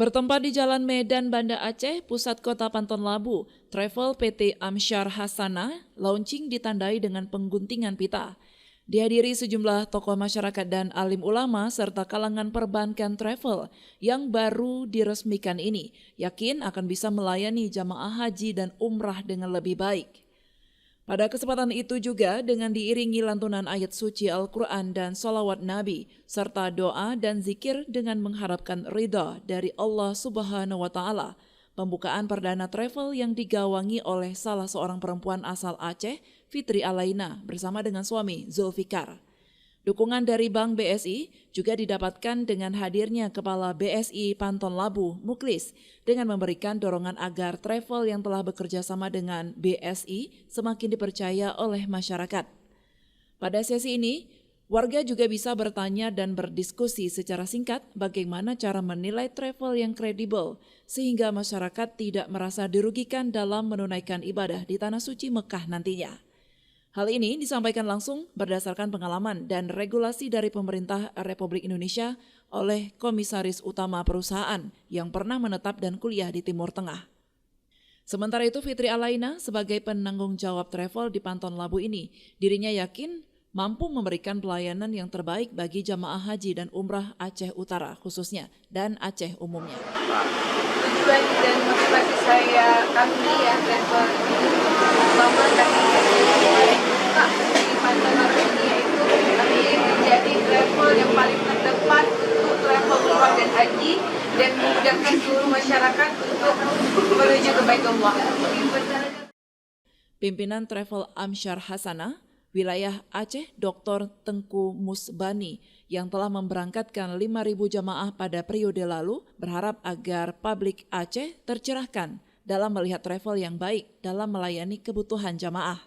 Bertempat di Jalan Medan, Banda Aceh, pusat kota Pantun Labu, travel PT Amsyar Hasanah launching ditandai dengan pengguntingan pita. Dihadiri sejumlah tokoh masyarakat dan alim ulama serta kalangan perbankan travel yang baru diresmikan ini, yakin akan bisa melayani jamaah haji dan umrah dengan lebih baik. Pada kesempatan itu juga dengan diiringi lantunan ayat suci Al-Quran dan salawat Nabi, serta doa dan zikir dengan mengharapkan ridha dari Allah Subhanahu wa Ta'ala. Pembukaan perdana travel yang digawangi oleh salah seorang perempuan asal Aceh, Fitri Alaina, bersama dengan suami Zulfikar. Dukungan dari Bank BSI juga didapatkan dengan hadirnya Kepala BSI Pantun Labu, Muklis, dengan memberikan dorongan agar travel yang telah bekerja sama dengan BSI semakin dipercaya oleh masyarakat. Pada sesi ini, warga juga bisa bertanya dan berdiskusi secara singkat bagaimana cara menilai travel yang kredibel, sehingga masyarakat tidak merasa dirugikan dalam menunaikan ibadah di Tanah Suci Mekah nantinya. Hal ini disampaikan langsung berdasarkan pengalaman dan regulasi dari pemerintah Republik Indonesia oleh Komisaris Utama perusahaan yang pernah menetap dan kuliah di Timur Tengah. Sementara itu Fitri Alaina sebagai penanggung jawab travel di Pantun Labu ini, dirinya yakin mampu memberikan pelayanan yang terbaik bagi jamaah haji dan umrah Aceh Utara khususnya dan Aceh umumnya. Tujuan dan motivasi kami ya travel lama dari di Pantun Labu ini yaitu kami ingin menjadi travel yang paling terdepan untuk travel umrah dan haji dan memudahkan seluruh masyarakat untuk menuju ke Baitullah. Pimpinan Travel Amsyar Hasanah wilayah Aceh Dr. Tengku Musbani yang telah memberangkatkan 5.000 jamaah pada periode lalu berharap agar publik Aceh tercerahkan dalam melihat travel yang baik dalam melayani kebutuhan jamaah.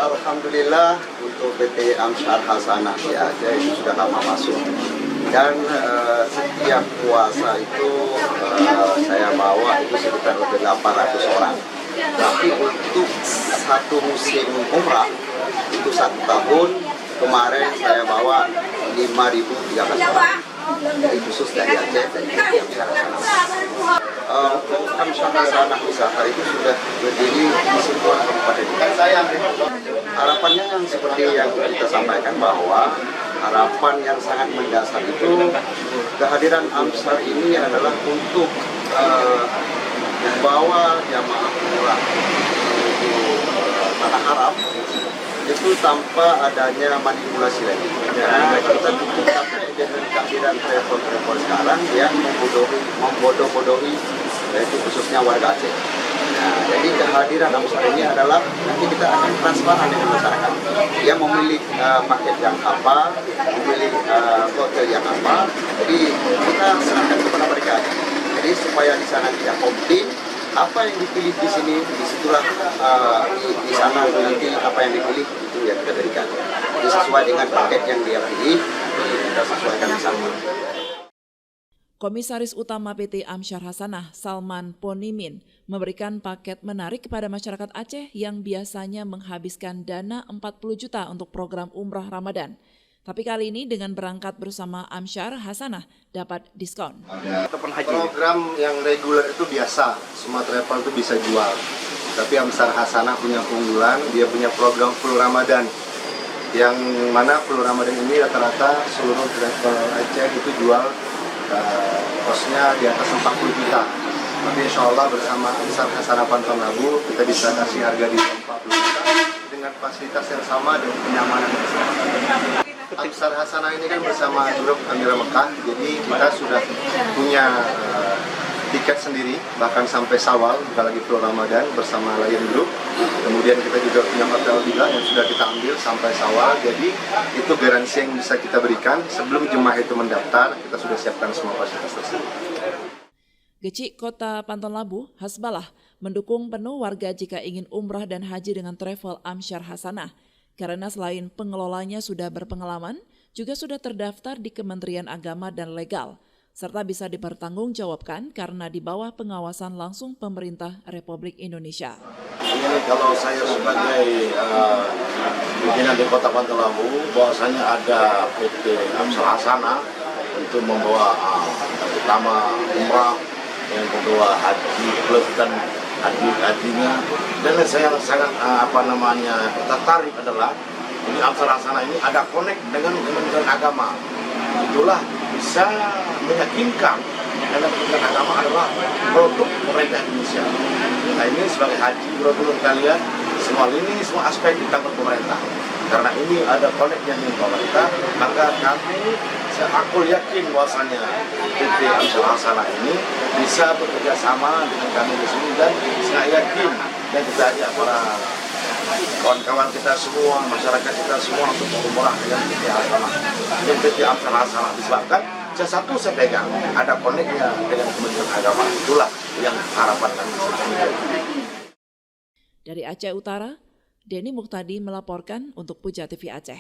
Alhamdulillah untuk PT Amsyar Hasanah di Aceh itu sudah lama masuk dan setiap puasa itu saya bawa itu sekitar 800 orang. Tapi untuk satu musim umrah itu 1 tahun kemarin saya bawa 5.013 orang. Jadi khusus dari Aceh dan dari Amsyar Hasanah. Untuk Amsyar Hasanah Usaha itu sudah berdiri di sebuah kabupaten. Harapannya yang seperti yang kita sampaikan bahwa harapan yang sangat mendasar itu kehadiran Amsyar ini adalah untuk membawa jamaah umrah menuju tanah Arab itu tanpa adanya manipulasi lagi. Dan kita cukup capek dengan kehadiran travel sekarang yang membodoh-bodohi yaitu khususnya warga Aceh. Nah, jadi kehadiran Amsyar ini adalah nanti kita akan transparan dengan masyarakat. Dia memilih paket yang apa, memilih hotel yang apa. Jadi kita serahkan kepada mereka. Jadi supaya di sana tidak komplit, apa yang dipilih di sini, disitulah di sana nanti apa yang dipilih itu yang kita berikan. Jadi sesuai dengan paket yang dia pilih, kita sesuaikan di sana. Komisaris Utama PT Amsyar Hasanah, Salman Ponimin, memberikan paket menarik kepada masyarakat Aceh yang biasanya menghabiskan dana 40 juta untuk program umrah Ramadan. Tapi kali ini dengan berangkat bersama Amsyar Hasanah dapat diskon. Program yang reguler itu biasa, semua travel itu bisa jual. Tapi Amsyar Hasanah punya keunggulan, dia punya program full Ramadan. Yang mana full Ramadan ini rata-rata seluruh travel Aceh itu jual kosnya di atas 40 juta. Tapi insya Allah bersama Amsyar Hasanah Pantun Labu kita bisa kasih harga di 40 juta dengan fasilitas yang sama dan kenyamanan yang sama. Amsyar Hasanah ini kan bersama grup Amira Mekah, jadi kita sudah punya tiket sendiri bahkan sampai Syawal, bukan lagi full Ramadan bersama Lion Group. Kemudian kita juga punya hotel juga yang sudah kita ambil sampai Syawal. Jadi itu garansi yang bisa kita berikan sebelum jemaah itu mendaftar, kita sudah siapkan semua fasilitas tersebut. Gecik Kota Pantun Labu, Hasbalah, mendukung penuh warga jika ingin umrah dan haji dengan travel Amsyar Hasanah. Karena selain pengelolanya sudah berpengalaman, juga sudah terdaftar di Kementerian Agama dan Legal, serta bisa dipertanggungjawabkan karena di bawah pengawasan langsung pemerintah Republik Indonesia. Ini kalau saya sebagai pimpinan di Kota Pantun Labu, bahwasanya ada PT Amsyar Hasanah untuk membawa pertama umrah, yang kedua haji plus dan hajinya. Dan saya sangat tertarik adalah ini Amsar Hasanah ini ada connect dengan Kementerian Agama. Itulah bisa meyakinkan karena Kementerian Agama adalah produk pemerintah Indonesia. Nah ini sebagai haji produk kalian semua ini semua aspek ditanggung pemerintah. Karena ini ada connect-nya dengan pemerintah, maka aku yakin bahwasanya PT Amsar Hasanah ini bisa bekerja sama dengan kami di sini, dan saya yakin dan kita ajak para kawan-kawan kita semua, masyarakat kita semua untuk berumrah dengan PT Hasanah. Dan PT Amsar Hasanah disebabkan satu saya pegang ada connect-nya dengan Kementerian Agama. Itulah yang harapan kami. Dari Aceh Utara, Denny Muhtadi melaporkan untuk Puja TV Aceh.